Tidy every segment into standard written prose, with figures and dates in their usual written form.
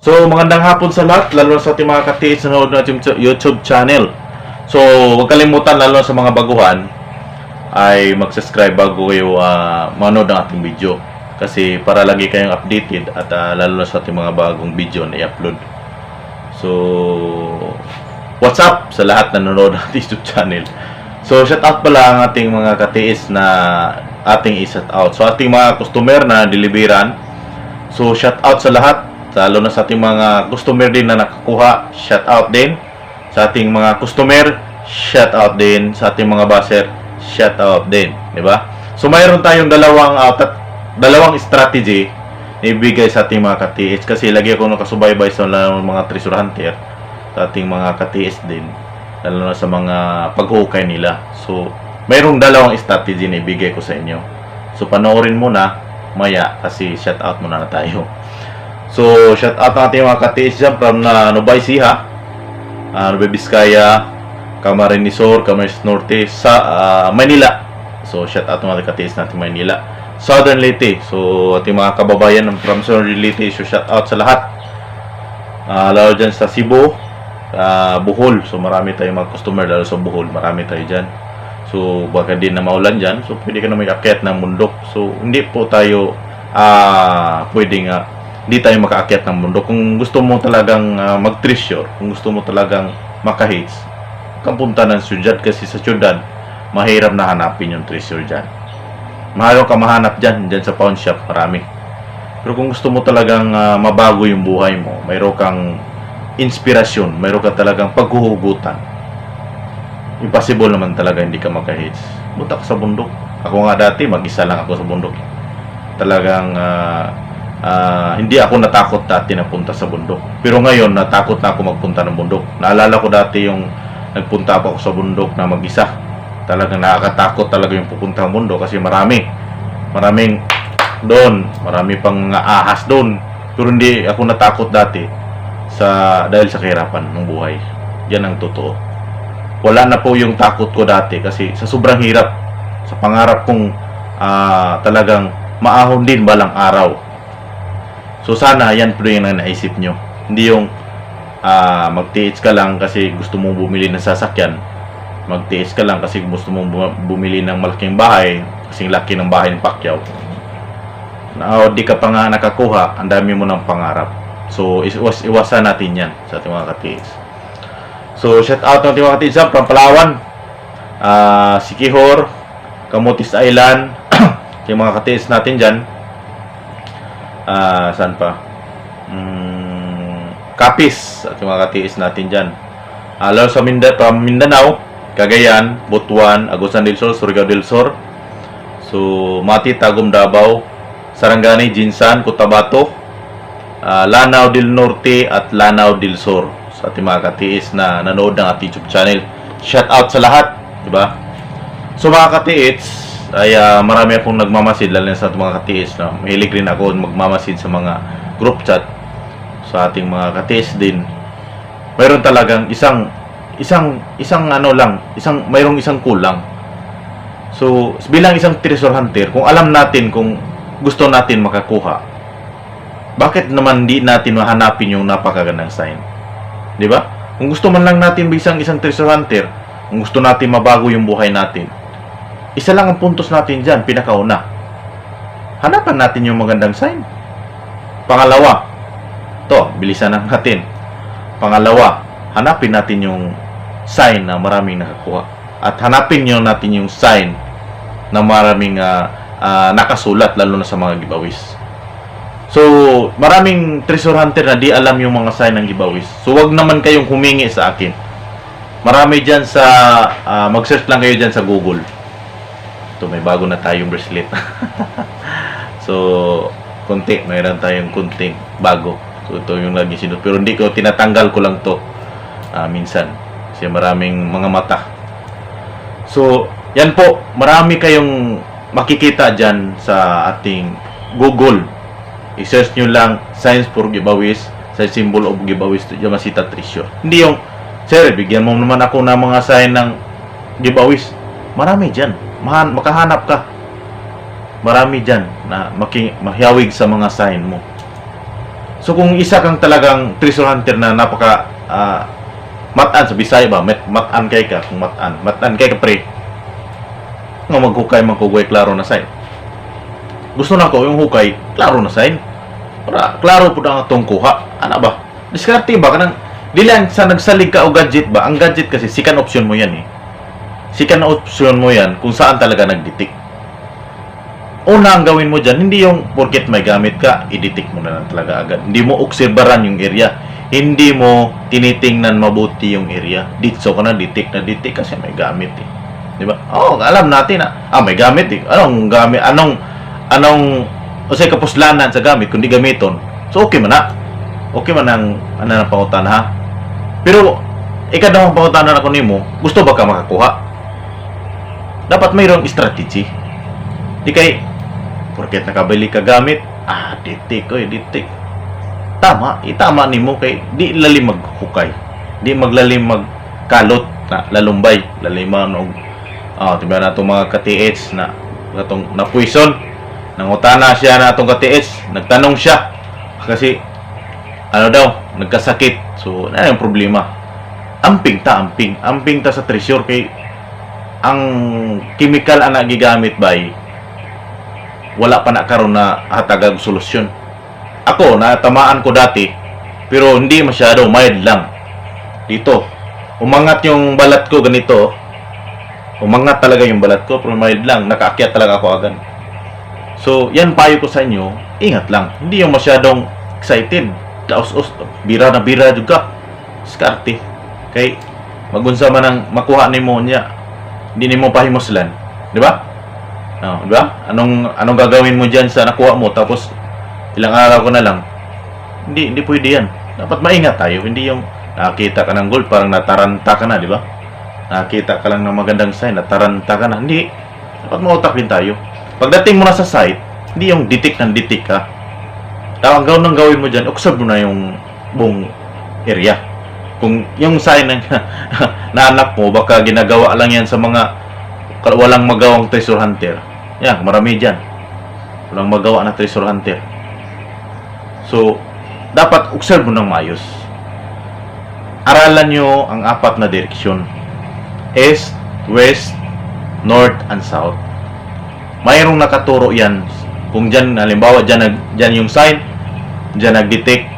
So, magandang hapon sa lahat, lalo na sa ating mga katiis na nanood ng ating YouTube channel. So, huwag kalimutan, lalo na sa mga baguhan, ay mag-subscribe bago kayo manood ng ating video. Kasi para lagi kayong updated at lalo na sa ating mga bagong video na i-upload. So, what's up sa lahat na nanonood ng ating YouTube channel. So, shout out pala ang ating mga katiis na ating i-shout out. So, ating mga customer na deliveran. So, shout out sa lahat. Lalo na sa ating mga customer din na nakakuha, shout out din. Sa ating mga customer, shout out din. Sa ating mga buzzer, shout out din, di ba? So mayroon tayong dalawang strategy na ibigay sa ating mga katiis kasi lagi ako nakasubaybay sa mga treasure hunter, sa ating mga katiis din, lalo na sa mga paghukay nila. So mayroong dalawang strategy na ibigay ko sa inyo. So panoorin mo na maya kasi shout out muna na tayo. So, shout out ang ating mga katiis dyan from Nubay Siha, Nubay Vizcaya, Camarines Sur, Camarines Norte, sa Manila. So, shout out ang mga katiis natin Manila. Southern Leyte. So, ating mga kababayan from Southern Leyte. So, shout out sa lahat. Lalo dyan sa Cebu, Bohol. So, marami tayong mga customer lalo sa Bohol. Marami tayo dyan. So, baka din na maulan dyan. So, pwede ka na may akyat ng bundok. So, hindi po tayo pwedeng hindi tayo makaakyat ng mundo. Kung gusto mo talagang mag-treasure, kung gusto mo talagang makahits, kang punta ng syudad kasi sa syudad, mahirap na hanapin yung treasure dyan. Mahirap ka mahanap dyan sa pawn shop, marami. Pero kung gusto mo talagang mabago yung buhay mo, mayroon kang inspirasyon, mayroon ka talagang paghuhugutan, impossible naman talaga hindi ka makahits. Punta ka sa bundok. Ako nga dati, mag-isa lang ako sa bundok. Talagang hindi ako natakot dati na punta sa bundok. Pero ngayon, natakot na ako magpunta ng bundok. Naalala ko dati yung nagpunta ako sa bundok na mag-isa. Talagang nakakatakot talaga yung pupunta ng bundok kasi maraming doon. Marami pang ahas doon. Pero hindi ako natakot dati dahil sa kahirapan ng buhay. Yan ang totoo. Wala na po yung takot ko dati kasi sa sobrang hirap, sa pangarap kong talagang maahon din balang araw. So sana yan po yung naisip nyo. Hindi yung magtiis ka lang kasi gusto mong bumili ng sasakyan. Magtiis ka lang kasi gusto mong bumili ng malaking bahay, kasing laki ng bahay ng Pacquiao. Di ka pa nga nakakuha, ang dami mo ng pangarap. So iwasan natin yan sa ating mga katiis. So shout out ng ating mga katiis from Palawan, Siquijor, Camotes Island, yung mga katiis natin dyan. Saan pa? Capiz at yung mga katiis natin dyan. Lalo sa Mindanao, Cagayan, Butuan, Agusan del Sur, Surigao del Sur. So, Mati, Tagum, Davao, Sarangani, Jinsan, Cotabato, Lanao del Norte at Lanao del Sur. Sa ating mga katiis na nanood ng ating YouTube channel. Shout out sa lahat, diba? So mga katiis, ay marami akong nagmamasid lalo na sa mga katiis na mahilig rin ako magmamasid sa mga group chat sa ating mga katiis din. Mayroon talagang mayroong isang kulang. So bilang isang treasure hunter, kung alam natin kung gusto natin makakuha, bakit naman di natin mahanapin yung napakagandang sign? Di ba? Kung gusto man lang natin isang treasure hunter, kung gusto natin mabago yung buhay natin, isa lang ang puntos natin dyan, pinakauna. Hanapan natin yung magandang sign. Pangalawa, bilisan ng natin. Pangalawa, hanapin natin yung sign na maraming nakakuha. At hanapin nyo natin yung sign na maraming nakasulat, lalo na sa mga giveaways. So, maraming treasure hunter na di alam yung mga sign ng giveaways. So, wag naman kayong humingi sa akin. Marami dyan mag-search lang kayo dyan sa Google. Ito, may bago na tayong bracelet. So, mayroon tayong kunting bago. So, ito yung lagi sinut. Pero hindi ko, tinatanggal ko lang to minsan. Kasi maraming mga mata. So, yan po. Marami kayong makikita dyan sa ating Google. I-search nyo lang, signs for giveaways, sa symbol of giveaways to Yamashita Treasure. Hindi yung, sir, bigyan mo naman ako ng mga sign ng giveaways. Marami dyan. Makahanap ka. Marami dyan na mahiyawig sa mga sign mo. So kung isa kang talagang treasure hunter na napaka matan sa Bisaya ba, matan kay ka, kung matan kay ka pre, nga maghukay man kugoy klaro na sign. Gusto na ko yung hukay, klaro na sign. Para klaro pud ang atong kuha. Ana ba? Diskarte ba kanang di lang sa nagsalig ka o gadget ba? Ang gadget kasi second option mo yan eh. Second option mo yan kung saan talaga nagditik. Una ang gawin mo dyan, hindi yung porket may gamit ka, i-detect mo na lang talaga agad. Hindi mo obserbaran yung area. Hindi mo tinitingnan mabuti yung area. Ditso ka na, detect kasi may gamit eh. Di ba? Oh, alam natin may gamit eh. Anong gamit? Anong kasi kapuslanan sa gamit kundi gamiton. So okay man na. Okay man ang ng pangutan ha. Pero ikadawang pangutan na ako nimo, gusto ba ka makakuha? Dapat mayroong strategy. Di kay porket nakabili ka gamit, ditik ditik. Itama nimo kay di lalim maghukay. Di maglalim magkalot na lalumbay, laliman og tiba na itong mga ka-TH na atong napuison. Nangutana siya na atong ka-TH, nagtanong siya kasi daw, nagkasakit. So, ano yung problema? Amping ta sa treasure kay ang chemical ana gigamit bay wala pa na karon na hatagag solusyon. Ako, natamaan ko dati, pero hindi masyado, mild lang. Dito, umangat yung balat ko ganito. Umangat talaga yung balat ko, pero mild lang. Nakaakyat talaga ako agad. So, yan payo ko sa inyo, ingat lang. Hindi yung masyadong excited. Daos-os, bira na bira juga. Skarte. Kay, magunsa man ang makuha ni mo niya, hindi ni mo pahimuslan. Di ba? Diba? Anong gagawin mo dyan sa nakuha mo tapos ilang araw ko na lang? Hindi pwede yan. Dapat maingat tayo. Hindi yung nakakita ka ng gold parang nataranta ka na, di ba? Nakakita ka lang ng magandang sign, nataranta ka na. Hindi. Dapat mautak din tayo. Pagdating mo na sa site, hindi yung ditik ng ditik ka. Ang gawin mo dyan, observe mo na yung buong area. Kung yung sign na anak mo, baka ginagawa lang yan sa mga walang magawang treasure hunter. Yan, marami dyan. Walang magawa na treasure hunter. So, dapat observe mo ng maayos. Aralan nyo ang 4 na direksyon. East, West, North, and South. Mayroong nakaturo yan. Kung dyan, halimbawa, dyan yung sign, dyan nag-detect,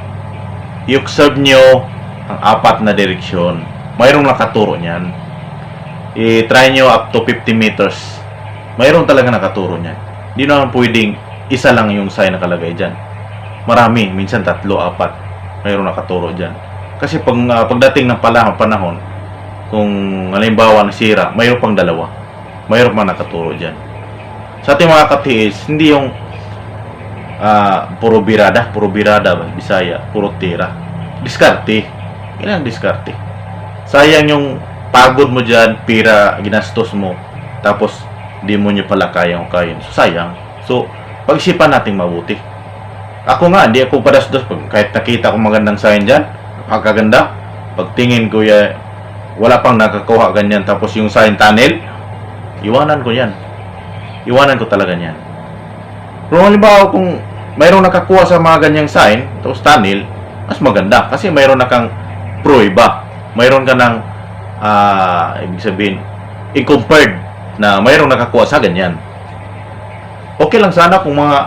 i-observe nyo ang 4 na direksyon. Mayroong nakaturo niyan. I-try nyo up to 50 meters. Mayroon talaga nakaturo niyan. Hindi naman pwedeng isa lang yung sign nakalagay dyan. Marami, minsan 3, 4. Mayroon nakaturo dyan. Kasi pagdating ng panahon, kung halimbawa nasira, mayroon pang 2. Mayroon pang nakaturo dyan. Sa ating mga ka-TH, hindi yung puro birada, Bisaya, puro tira. Diskarte. Yan ang diskarte. Sayang yung pagod mo dyan, pira, ginastos mo, tapos di mo nyo pala kayang kain. So, sayang. So, pag-isipan natin mabuti. Ako nga, hindi ako padas-dos. Kahit nakita ko magandang sign dyan, nakakaganda. Pagtingin ko, wala pang nakakuha ganyan. Tapos yung sign tunnel, iwanan ko yan. Iwanan ko talaga yan. Pero halimbawa, kung mayroong nakakuha sa mga ganyang sign, tapos tunnel, mas maganda. Kasi mayroon na kang prueba. Mayroon ka ng, ibig sabihin, i-compared na mayroong nakakuha sa ganyan. Okay lang sana kung mga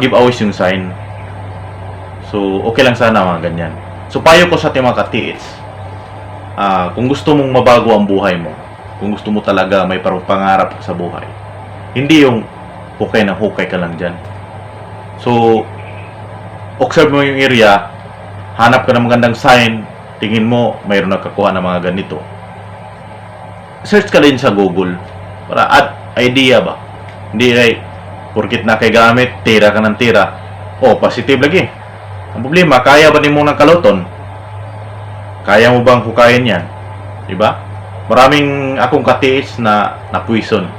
giveaways yung sign. So, okay lang sana mga ganyan. So, payo ko sa ating mga ka-TH, kung gusto mong mabago ang buhay mo, kung gusto mo talaga may pangarap sa buhay, hindi yung hukay na hukay ka lang dyan. So, observe mo yung area, hanap ka ng magandang sign, tingin mo mayroon nakakuha ng mga ganito. Search ka din sa Google para add idea ba. Hindi ay porkit na kay gamit, tira ka ng tira. Positive lagi. Ang problema, kaya ba ni mo ng kaluton? Kaya mo bang hukayin yan? Diba? Maraming akong ka-TH na napuison.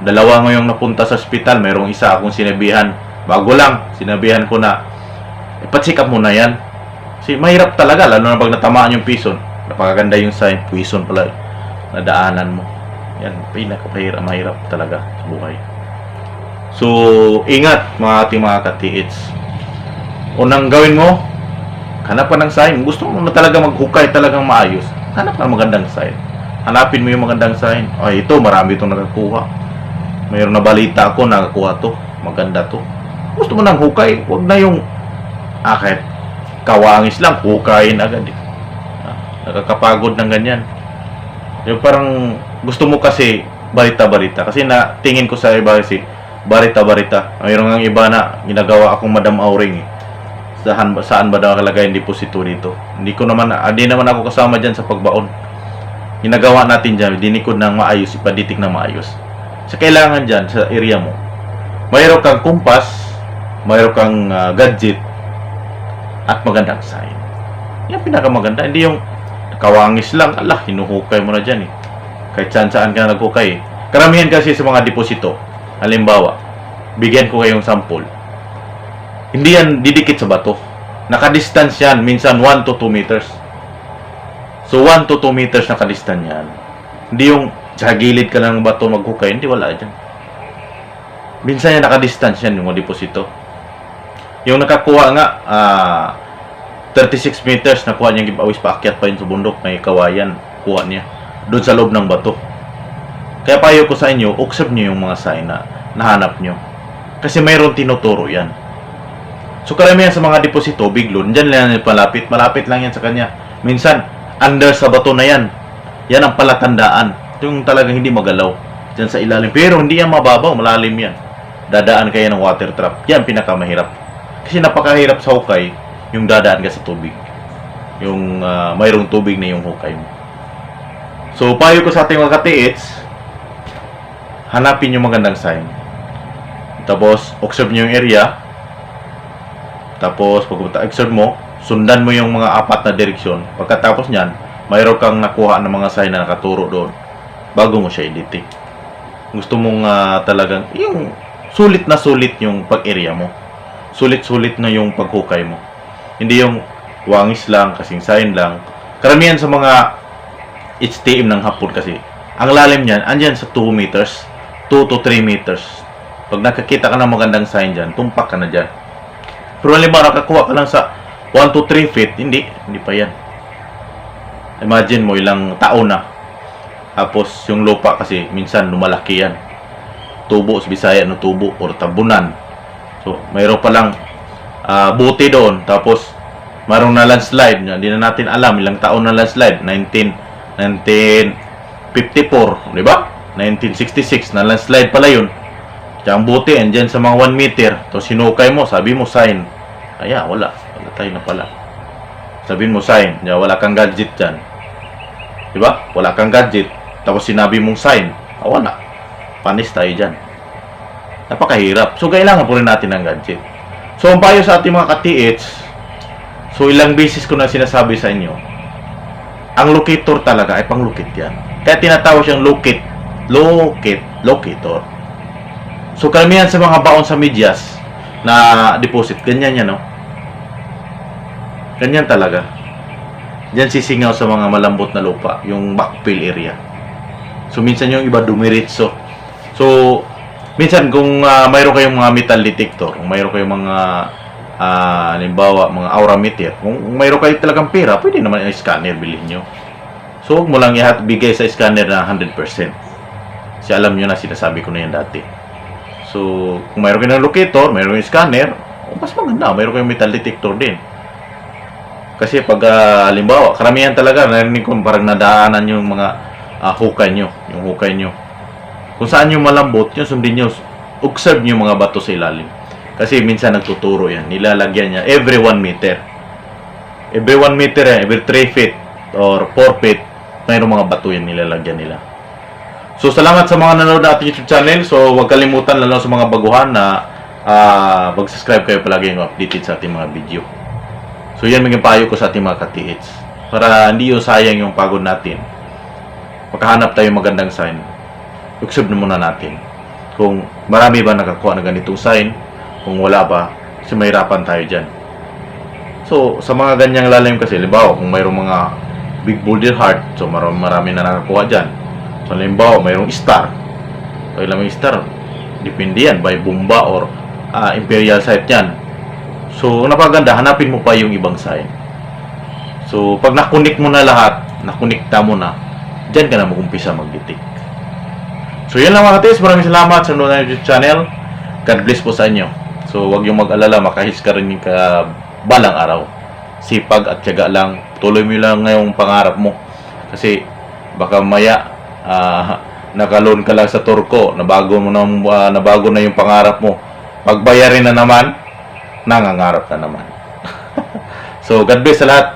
2 ngayong napunta sa ospital, mayroong isa akong sinabihan. Bago lang, sinabihan ko na ipa-check up mo na yan. Kasi mahirap talaga, lalo na pag natamaan yung pison. Napakaganda yung sign, puison pala nadaanan mo. Yan, mahirap talaga sa buhay. So, ingat mga ating mga ka-TH. Unang gawin mo, hanap ka ng sign. Gusto mo na talaga maghukay talagang maayos, hanap ka ng magandang sign. Hanapin mo yung magandang sign. Ay, ito, marami itong nakakuha. Mayroon na balita ako, nakakuha to. Maganda to. Gusto mo ng hukay, huwag na yung kahit kawangis lang, hukayin agad. Nakakapagod ng ganyan. Yung parang gusto mo kasi barita-barita. Kasi na tingin ko sa iba kasi barita-barita. Mayroon ng iba na ginagawa akong Madam Auring. Saan ba daw kalagay yung deposito dito? Hindi naman ako kasama dyan sa pagbaon. Ginagawa natin dyan, dinikod ng maayos, ipaditik ng maayos. Sa kailangan dyan, sa area mo, mayroon kang kumpas, mayroon kang gadget, at magandang sign. Yan pinakamaganda. Hindi yung kawangis lang, hinuhukay mo na dyan eh. Kahit saan ka naghukay eh. Karamihan kasi sa mga deposito, halimbawa, bigyan ko kayong sample. Hindi yan didikit sa bato. Nakadistance yan, minsan 1 to 2 meters. So 1 to 2 meters nakadistance yan. Hindi yung sa gilid ka lang ng bato maghukay, hindi, wala dyan. Minsan yan nakadistance yan yung deposito. Yung nakakuha nga 36 meters, nakuha niya gibawis paakyat pa yun sa bundok, may kawayan, kuha niya doon sa loob ng bato. Kaya payo ko sa inyo, observe niyo yung mga sign na nahanap niyo. Kasi mayroon tinuturo yan. So karamihan sa mga deposito, biglo, dyan lang yan malapit lang yan sa kanya. Minsan, under sa bato na yan. Yan ang palatandaan. Yung talagang hindi magalaw. Dyan sa ilalim. Pero hindi yan mababaw, malalim yan. Dadaan kayo ng water trap. Yan pinakamahirap. Kasi napakahirap sa hukay, yung dadaan ka sa tubig. Yung mayroong tubig na yung hukay mo. So, payo ko sa ating mga katiits, hanapin yung magandang sign. Tapos, observe nyo yung area. Tapos, pag observe mo, sundan mo yung mga 4 na direksyon. Pagkatapos nyan, mayroon kang nakuha ng mga sign na nakaturo doon bago mo siya i-detect. Gusto mong talagang yung sulit na sulit yung pag-area mo. Sulit-sulit na yung paghukay mo. Hindi yung wangis lang, kasing sign lang. Karamihan sa mga HTM ng hapon kasi, ang lalim niyan, andyan sa 2 meters, 2 to 3 meters. Pag nakakita ka ng magandang sign dyan, tumpak ka na dyan. Pero halimbawa, nakakuha ka lang sa 1 to 3 feet, hindi pa yan. Imagine mo, ilang taon na. Tapos, yung lupa kasi, minsan lumalaki yan. Tubo, sa Bisaya, no tubo, or tabunan. So, mayroon palang buti doon. Tapos, mayroong na landslide. Hindi na natin alam ilang taon na landslide. 1954, di ba? 1966 na landslide pala yun. Kaya ang buti, andyan sa mga 1 meter. Tapos, sinukay mo, sabi mo, sign. Wala tayo na pala. Sabihin mo, sign. Wala kang gadget dyan. Di ba? Wala kang gadget. Tapos, sinabi mong sign. Wala. Panis tayo dyan. Napakahirap. So, kailangan po rin natin ng gadget. So, ang payo sa ating mga katiits, so, ilang beses ko na sinasabi sa inyo, ang locator talaga ay pang-locate yan. Kaya tinatawag siyang locator. So, karamihan sa mga baon sa medyas na deposit, ganyan yan, no? Ganyan talaga. Diyan sisingaw sa mga malambot na lupa, yung backfill area. So, minsan yung iba dumiritso. So, minsan kung mayroon kayong mga metal detector, kung mayroon kayong mga halimbawa, mga aura meter, kung mayroon kayo talagang pera, pwede naman yung scanner bilhin nyo. So, huwag mo lang bigay sa scanner na 100%. Kasi alam nyo na, sinasabi ko na yan dati. So, kung mayroon kayo ng locator, mayroon kayong scanner, mas maganda, mayroon kayong metal detector din. Kasi pag halimbawa, karamihan talaga, narinig ko parang nadaanan yung mga hukay nyo, yung hukay nyo. Kung saan yung malambot, yung sundin nyo, observe nyo yung mga bato sa ilalim. Kasi minsan nagtuturo yan, nilalagyan niya every 1 meter. Every 1 meter yan, every 3 feet or 4 feet, mayroong mga bato yan nilalagyan nila. So, salamat sa mga nanonood na ating YouTube channel. So, huwag kalimutan lalo sa mga baguhan na mag-subscribe kayo palagi yung updated sa ating mga video. So, yan maging payo ko sa ating mga katiits. Para hindi yung sayang yung pagod natin. Pagkahanap tayo magandang sign, observe na muna natin. Kung marami ba nakakuha na ganitong sign, kung wala ba, kasi mahirapan tayo dyan. So, sa mga ganyang lalim kasi, halimbawa, kung mayroong mga big boulder heart, so marami na nakakuha dyan. So, halimbawa, mayroong star. So, ilang may star, depende yan, by Bumba or Imperial site yan. So, ang napaganda, hanapin mo pa yung ibang sign. So, pag nakunik mo na lahat, nakunikta mo na, dyan ka na mag-umpisa mag-detect. So, yan lang mga katis. Maraming salamat sa nanonood ng YouTube channel. God bless po sa inyo. So, wag yung mag-alala, makahis ka rin ka balang araw. Sipag at tiyaga lang. Tuloy mo lang ngayong pangarap mo. Kasi, baka maya, nakalon ka lang sa turko, nabago na yung pangarap mo. Pagbayarin na naman, nangangarap na naman. So, God bless sa lahat.